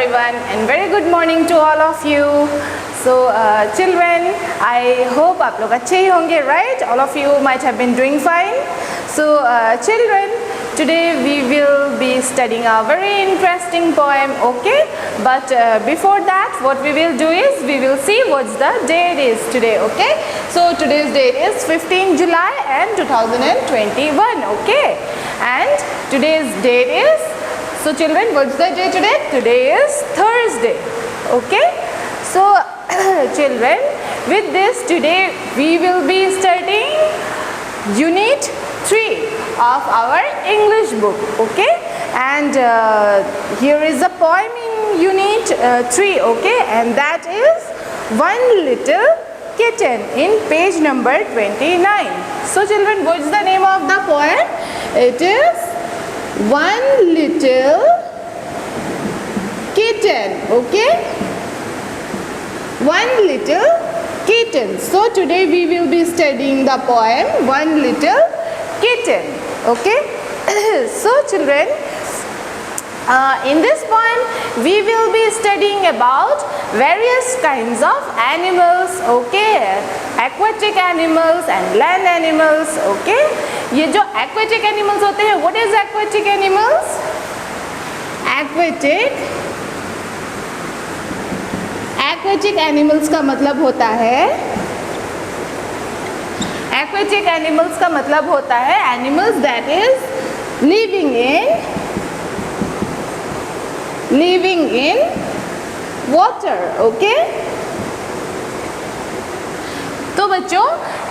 everyone and very good morning to all of you. So children, I hope आप लोग अच्छे ही होंगे, right? All of you might have been doing fine. So children, today we will be studying a very interesting poem, okay? But before that, what we will do is we will see what's the date is today, okay? So today's date is 15 July and 2021, okay? And today's date is, so children, what's the day today? Today is Thursday, okay? So children, with this today we will be studying Unit 3 of our English book, okay? And here is a poem in Unit 3, okay? And that is One Little Kitten in page number 29. So children, what is the name of the poem? It is One Little Kitten, okay? One Little Kitten. So today we will be studying the poem One Little Kitten, okay? So children, in this poem we will be studying about various kinds of animals, okay? Aquatic animals and land animals, okay? ये जो aquatic animals होते हैं, what is aquatic animals? Aquatic animals का मतलब होता है, aquatic animals का मतलब होता है animals that is living in water, okay? तो बच्चों,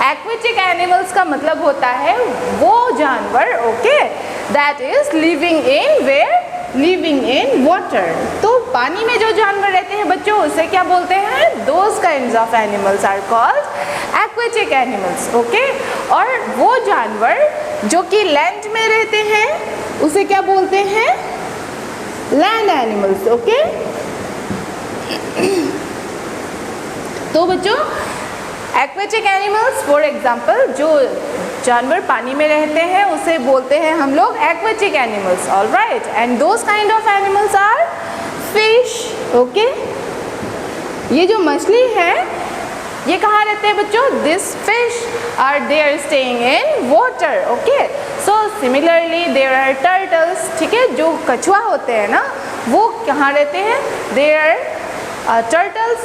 एक्वेटिक एनिमल्स का मतलब होता है वो जानवर, okay, that is living in where, living in water. तो पानी में जो जानवर रहते हैं बच्चों, उसे क्या बोलते हैं? Those kinds of animals are called aquatic animals, okay. और वो जानवर जो कि लैंड में रहते हैं उसे क्या बोलते हैं? Land animals, okay. तो बच्चों, एक्वेटिक एनिमल्स फॉर एग्जाम्पल, जो जानवर पानी में रहते हैं उसे बोलते हैं हम लोग aquatic animals, alright. And those kind of animals are fish, okay. ये जो मछली है ये कहाँ रहते हैं बच्चों? This fish are there staying in water, okay. So similarly there are turtles, ठीक है. जो कछुआ होते हैं ना, वो कहाँ रहते हैं? There turtles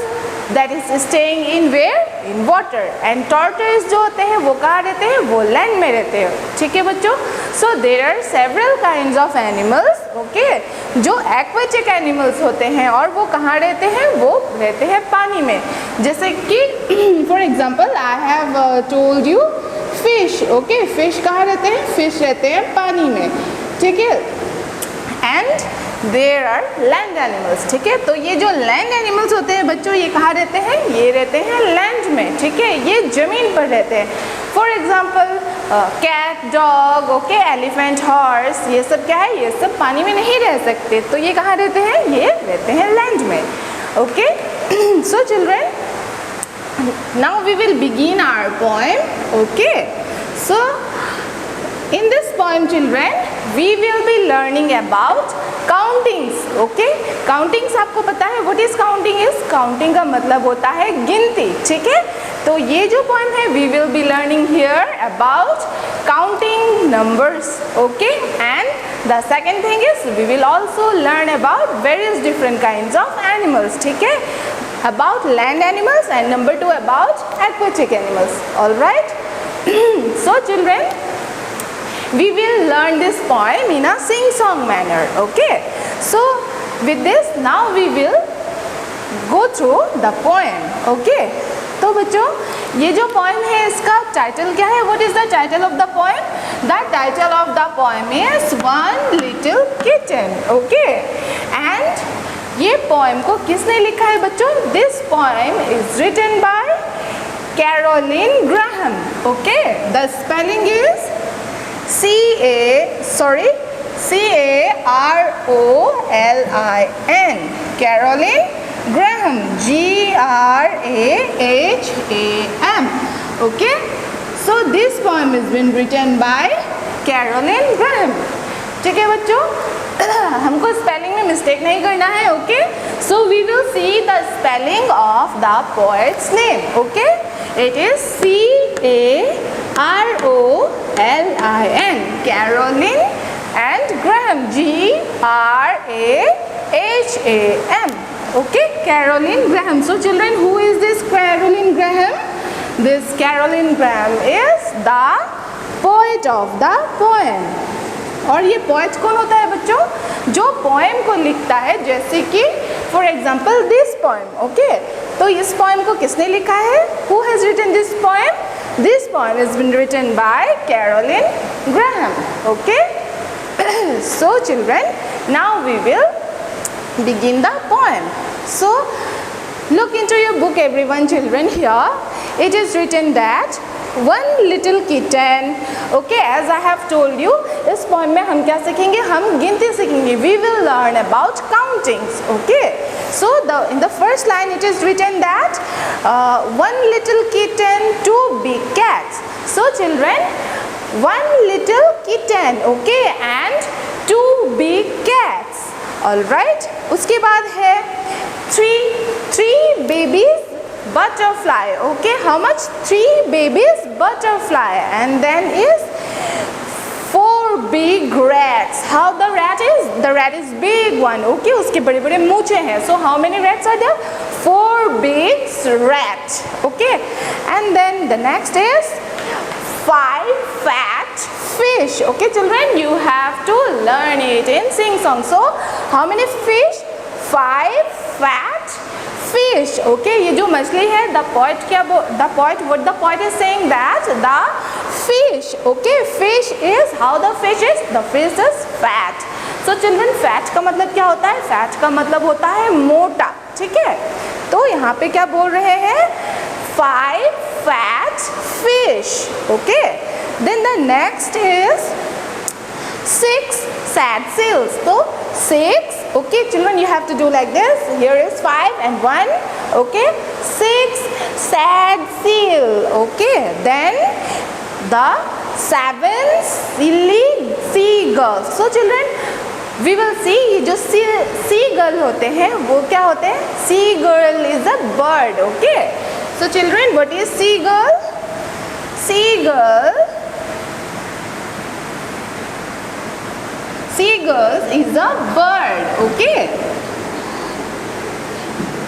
that is staying in where? In water. And tortoise जो होते हैं वो कहाँ रहते हैं? वो land में रहते हैं, ठीक है बच्चों. So there are several kinds of animals, okay, जो aquatic animals होते हैं और वो कहाँ रहते हैं? वो रहते हैं पानी में. जैसे कि for example I have told you fish, okay. fish कहाँ रहते हैं? fish रहते हैं पानी में, ठीक है. And there are land animals, ठीक है. तो ये जो लैंड एनिमल्स होते हैं बच्चों, ये कहाँ रहते हैं? ये रहते हैं लैंड में, ठीक है. ये जमीन पर रहते हैं. For example cat, dog, okay, elephant, horse, ये सब क्या है? ये सब पानी में नहीं रह सकते. तो ये कहाँ रहते हैं? ये रहते हैं लैंड में, okay. So children, now we will begin our poem, okay. So in this poem children we will be learning about countings, okay. countings आपको पता है what is counting is? counting का मतलब होता है गिनती, ठीक है. तो ये जो poem है we will be learning here about counting numbers, okay. and the second thing is we will also learn about various different kinds of animals, ठीक है. about land animals and number 2 about aquatic animals, all right. So children, we will learn this poem in a sing-song manner, okay. So with this now we will go through the poem, okay. तो बच्चों, ये जो poem है इसका title क्या है? What is the title of the poem? The title of the poem is One Little Kitten, okay. And ये poem को किसने लिखा है बच्चों? This poem is written by Caroline Graham, okay. The spelling is C-A-R-O-L-I-N, Caroline Graham, G-R-A-H-A-M, okay. So this poem has been written by Caroline Graham, ठीक है बच्चों. हमको स्पेलिंग में मिस्टेक नहीं करना है, okay. So we will see the spelling of the poet's name, okay. It is CAROLIN, Carolin and Graham, GRAHAM, okay, Caroline Graham. So children, who is this Caroline Graham? This Caroline Graham is the poet of the poem. और ये poet कौन होता है बच्चों? जो poem को लिखता है, जैसे कि for example this poem, okay? तो इस poem को किसने लिखा है? Who has written this poem? This poem has been written by Caroline Graham, okay? So children, now we will begin the poem. So look into your book everyone, children. Here it is written that one little kitten, okay, as I have told you, इस poem में हम क्या सीखेंगे? हम गिनती सीखेंगे. We will learn about countings, okay. So in the first line it is written that one little kitten, two big cats. So children, one little kitten, okay, and two big cats, all right. उसके बाद है three babies butterfly, okay. How much? 3 babies butterfly, and then is 4 big rats. How the rat is? The rat is big one, okay. उसके बड़े बड़े मूंछें हैं. So how many rats are there? 4 big rats, okay. And then the next is 5 fat fish, okay children. You have to learn it in sing song. So how many fish? 5 fat fish, okay. ये जो मछली है, the poet what the poet is saying that the fish, okay, fish is, how the fish is? The fish is fat. So children, fat का मतलब क्या होता है? fat का मतलब होता है मोटा, ठीक है. तो यहाँ पे क्या बोल रहे हैं? 5 fat fish, okay. Then the next is 6 sad seals. So 6, okay children, you have to do like this. Here is 5 and 1, okay. 6 sad seal, okay. Then the 7 silly seagulls. So children, we will see, ये जो seagull होते हैं वो क्या होते हैं? Seagull is a bird, okay. So children, what is seagull? Seagull is a bird, okay.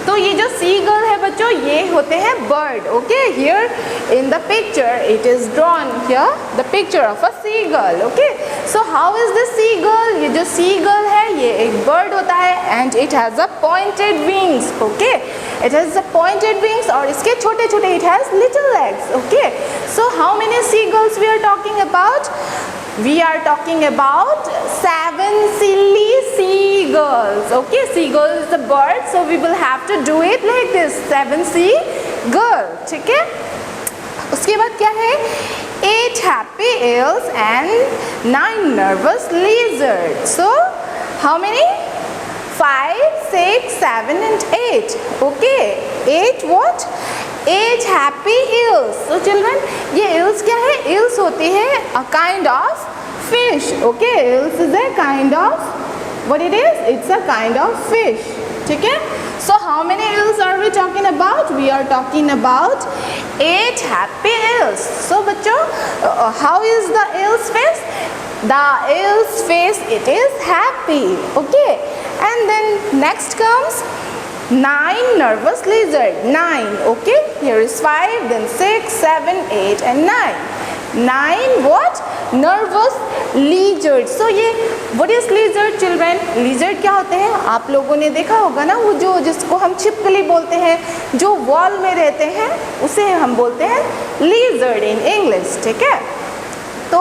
तो ये जो seagull है बच्चों, ये होते हैं bird, okay. Here in the picture it is drawn here the picture of a seagull, okay. So how is the seagull? ये जो seagull है ये एक bird होता है and it has a pointed wings, okay. It has a pointed wings और इसके छोटे छोटे, it has little legs, okay. So how many seagulls we are talking about? We are talking about 7 silly seagulls, okay. Seagull is the bird, so we will have to do it like this, 7 seagulls, ठीक है. उसके बाद क्या है? 8 happy eels and 9 nervous lizards. So how many? 5, 6, 7 and 8, okay. 8 what? 8 happy eels. So children, ये eels क्या है? Eels होती है a kind of fish, okay. Eels is a kind of, what it is? It's a kind of fish, ठीक है. So how many eels are we talking about? We are talking about 8 happy eels. So बच्चों, how is the eel's face? The eel's face, it is happy, okay. And then next comes 9 nervous lizard, 9, okay. Here is 5, then 6, 7, 8 and 9. 9 what? Nervous lizard. So ये what is lizard children? Lizard क्या होते हैं? आप लोगों ने देखा होगा ना, वो जो जिसको हम छिपकली बोलते हैं, जो वॉल में रहते हैं, उसे हम बोलते हैं lizard in English, ठीक है. तो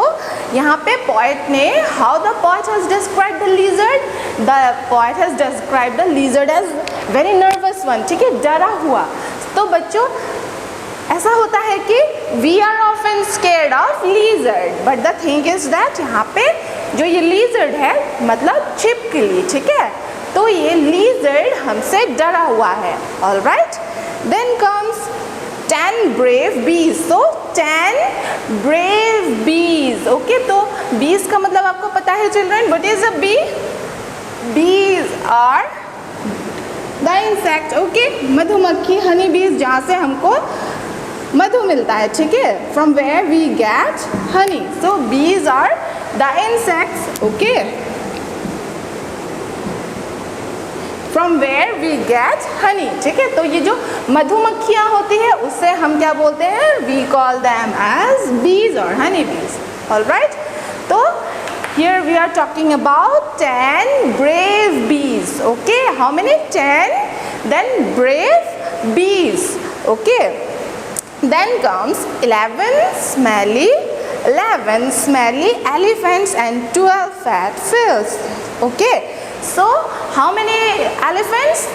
यहाँ पे poet ने, how the poet has described the lizard? The poet has described the lizard as very nervous one, ठीक है, डरा हुआ. तो बच्चों ऐसा होता है कि we are often scared of lizard, but the thing is that यहाँ पे जो ये lizard है मतलब छिपकली, ठीक है. तो ये lizard हमसे डरा हुआ है, all right. Then comes 10 brave bees. So 10 brave bees, okay. तो bees का मतलब आपको पता है children, what is a bee? bees are the insect, okay? मधुमक्खी, honey bees, जहाँ से हमको मधु मिलता है, ठीक है? From where we get honey. So bees are the insects, okay? From where we get honey, ठीक है? तो ये जो मधुमक्खियाँ होती है उससे हम क्या बोलते हैं? We call them as bees or honey bees. All right? तो here we are talking about 10 brave bees, okay? How many? 10. Then brave bees, okay? Then comes 11 smelly elephants and 12 fat whales. Okay, so how many elephants?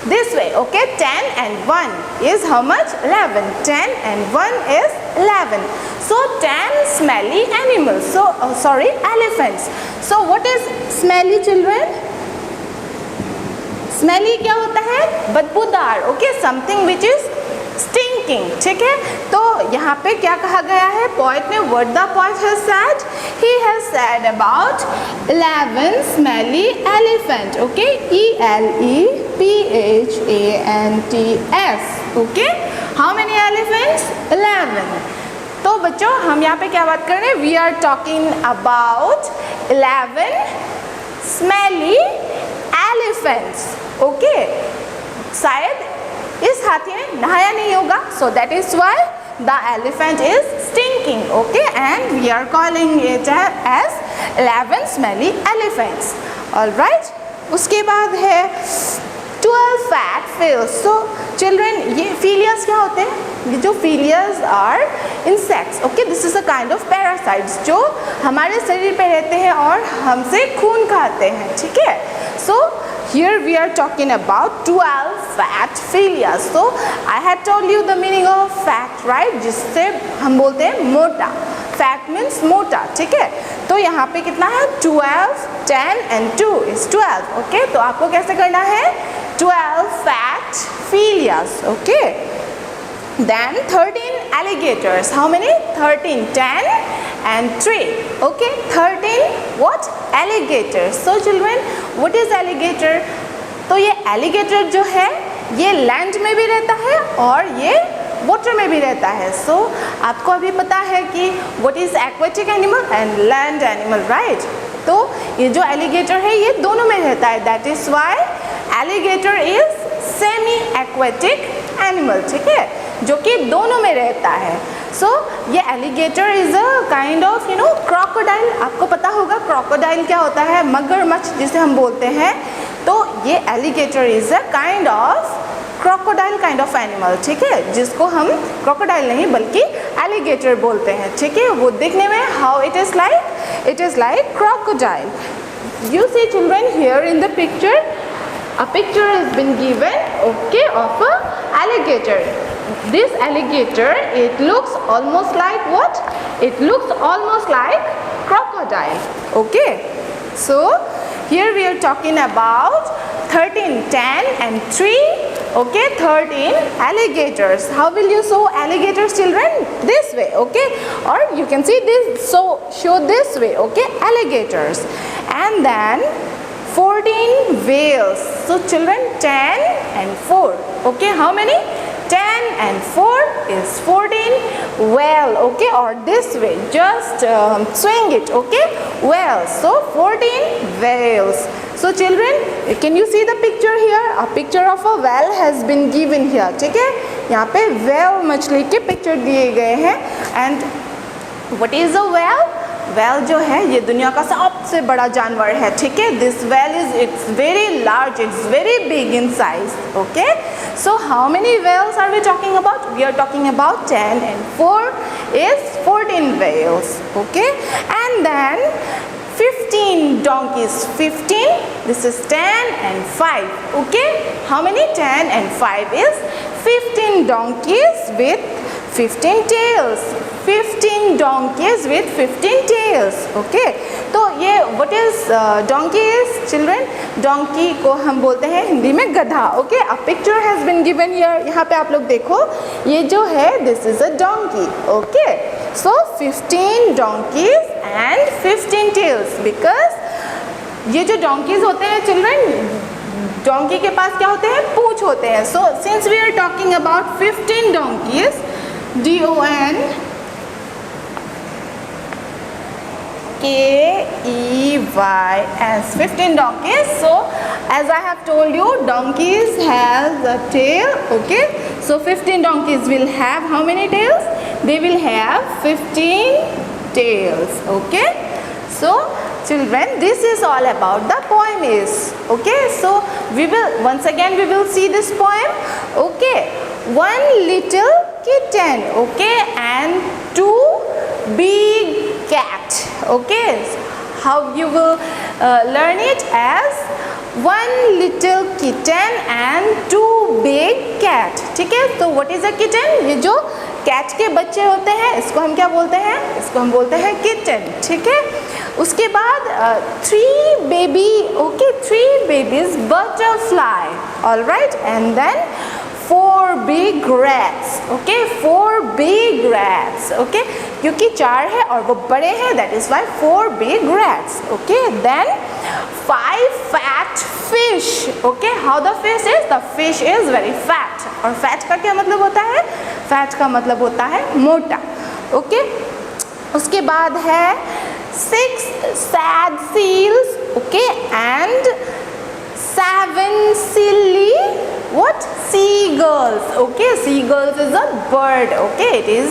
This way, okay? 10 and 1 is how much? 11. 10 and 1 is 11. So 10 smelly animals. So elephants. So what is smelly, children? Smelly क्या होता है? बदबूदार, okay? Something which is stinking, ठीक है? तो यहाँ पे क्या कहा गया है पोएट ने? What the poet has said? He has said about 11 smelly elephant, okay? ELEPHANTS, okay? How many elephants? 11. तो बच्चों हम यहाँ पे क्या बात कर रहे हैं? We are talking about 11 smelly elephants, okay? शायद इस हाथी ने नहाया नहीं होगा, so that is why the elephant is stinking, okay? And we are calling it as 11 smelly elephants. All right? उसके बाद है 12 fat whales. So children, ये phyllias क्या होते हैं? ये जो phyllias are insects, okay? This is a kind of parasites जो हमारे शरीर पे रहते हैं और हमसे खून खाते हैं, ठीक है? So here we are talking about 12 fat phyllias. So I had told you the meaning of fat, right? जिससे हम बोलते हैं मोटा. Fat means मोटा, ठीक है? तो यहाँ पे कितना है? 12, 10 and 2 is 12, okay? तो आपको कैसे करना है? 12 fat phyllias, okay? Then 13 alligators. How many? 13, 10 and 3, okay? 13 what? Alligators. So children, what is alligator? तो ये alligator जो है ये लैंड में भी रहता है और ये वाटर में भी रहता है. सो आपको अभी पता है कि what is aquatic animal and land animal, right? तो ये जो alligator है ये दोनों में रहता है. That is why alligator is semi aquatic animal, ठीक है? जो कि दोनों में रहता है. सो ये alligator is a kind of crocodile. आपको पता होगा crocodile क्या होता है? मगरमच्छ जिसे हम बोलते हैं. तो ये alligator is a kind of crocodile kind of animal, ठीक है? जिसको हम crocodile नहीं बल्कि alligator बोलते हैं, ठीक है? वो दिखने में how it is like? It is like crocodile. You see children here in the picture, a picture has been given, okay, of a alligator. This alligator, it looks almost like what? It looks almost like crocodile, okay? So here we are talking about 13, 10 and 3, okay? 13 alligators. How will you show alligators, children? This way, okay? Or you can see this, so show this way, okay? Alligators. And then 14 whales. So children, 10 and 4, okay? How many? 10 and 4 is 14 whale, okay? Or this way, just swing it, okay? Whales. So 14 whales. So children, can you see the picture here? A picture of a whale has been given here, ठीक है? यहाँ पे whale मछली के picture दिए गए हैं. And what is a whale? whale जो है ये दुनिया का सबसे बड़ा जानवर है, ठीक है? This whale is, it's very large, it's very big in size, okay? So how many whales are we talking about? We are talking about 10 and 4 is 14 whales, okay? And then 15 donkeys. 15, this is 10 and 5, okay? How many? 10 and 5 is 15 donkeys with 15 tails. 15 donkeys with 15 tails, okay? तो ये what is donkey is, children? Donkey को हम बोलते हैं हिंदी में गधा, okay? A picture has been given here. यहाँ पे आप लोग देखो, ये जो है this is a donkey, okay? So 15 donkeys and 15 tails because ये जो donkeys होते हैं चिल्ड्रन, डोंकी के पास क्या होते हैं, पूंछ होते हैं. So since we are talking about 15 donkeys, DONKEYS, 15 donkeys. So as I have told you, donkeys has a tail. Okay, so 15 donkeys will have how many tails? They will have 15 tails. Okay, so children, this is all about the poem is. Okay, so we will once again we will see this poem. Okay, one little kitten, okay, and two big cat. Okay, how you will learn it as one little kitten and two big cat. ठीक है, तो what is a kitten? ये जो cat के बच्चे होते हैं इसको हम क्या बोलते हैं, इसको हम बोलते हैं किटन. ठीक है, उसके बाद 3 baby, okay, 3 babies butterfly, all right, and then 4 big rats. Okay, 4 big rats. Okay, क्योंकि 4 है और वो बड़े हैं, that is why 4 big rats. Okay, then 5 fat fish. Okay, how the fish is? The fish is very fat. और fat का क्या मतलब होता है? Fat का मतलब होता है मोटा. Okay, उसके बाद है 6 sad seals. Okay, and 7 silly what? Seagulls. Okay, seagulls is a bird. Okay, it is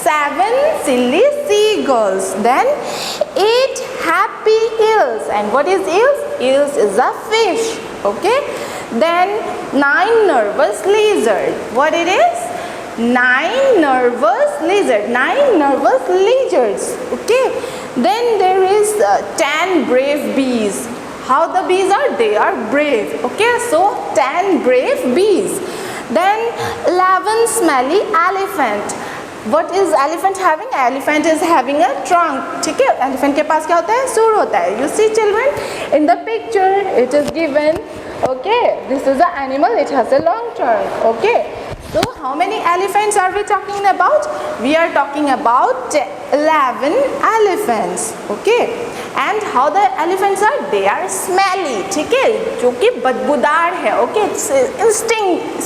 7 silly seagulls. Then 8 happy eels. And what is eels? Eels is a fish. Okay, then 9 nervous lizard. What it is? 9 nervous lizard. 9 nervous lizards. Okay, then there is 10 brave bees. How the bees are? They are brave. Okay, so 10 brave bees. Then 11 smelly elephant. What is elephant having? Elephant is having a trunk. ठीक है, elephant के पास क्या होता है, सूंड होता है. You see children, in the picture it is given. Okay, this is an animal, it has a long trunk. Okay, so how many elephants are we talking about? We are talking about 11 elephants. Okay, and how the elephants are? They are smelly. ठीक है, जो कि बदबूदार है. Okay, it's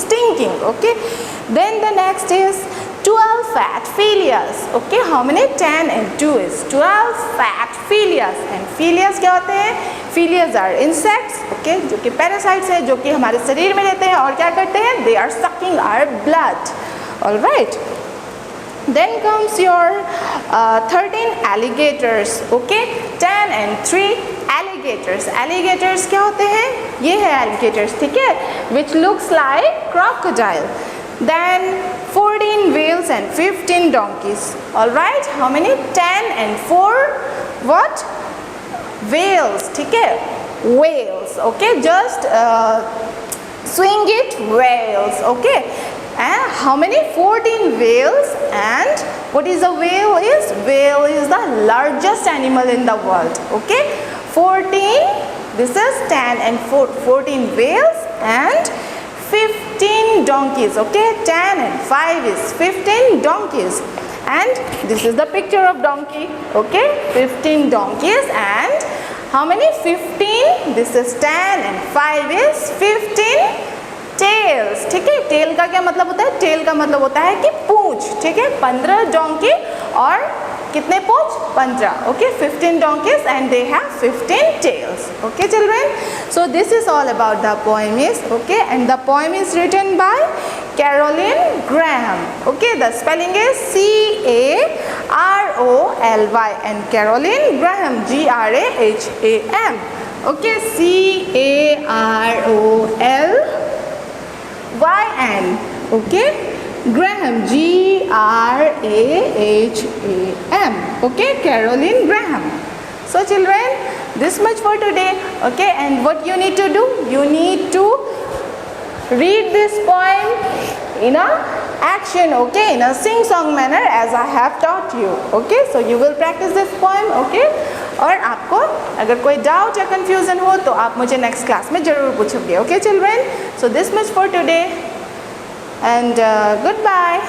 stinking. Okay, then the next is 12 fat philias. Okay, how many? 10 and 2 is 12 fat philias. And philias क्या होते हैं? Philias are insects. Okay, जो कि parasites हैं, जो कि हमारे शरीर में रहते हैं और क्या करते हैं? They are sucking our blood. All right. Then comes your 13 alligators. Okay, 10 and 3 alligators. Alligators क्या होते हैं? ये है alligators. ठीक है, which looks like crocodile. Then 14 whales and 15 donkeys. All right, how many? 10 and 4 what? Whales. ठीक है, whales. Okay, just swing it, whales. Okay, and how many? 14 whales. And what is a whale? Whale is the largest animal in the world. Okay, 14, this is 10 and 14 whales and 15 donkeys. Okay, 10 and 5 is 15 donkeys. And this is the picture of donkey. Okay, 15 donkeys. And how many? 15. This is 10 and 5 is 15 tails. ठीक है, tail का क्या मतलब होता है? tail का मतलब होता है कि पूंछ. ठीक है, 15 donkey और कितने पूंछ? 15. Okay, 15 donkeys and they have 15 tails. Okay children, so this is all about the poem is. Okay, and the poem is written by Caroline Graham. Okay, the spelling is Caroly and Caroline Graham, Graham. Okay, Carolyn. Okay, Graham, Graham. Okay, Caroline Graham. So children, this much for today. Okay, and what you need to do? You need to read this poem in a action. Okay, in a sing song manner as I have taught you. Okay, so you will practice this poem. Okay, और आपको अगर कोई doubt या confusion हो तो आप मुझे next class में ज़रूर पूछोगे. Okay children, so this much for today and goodbye.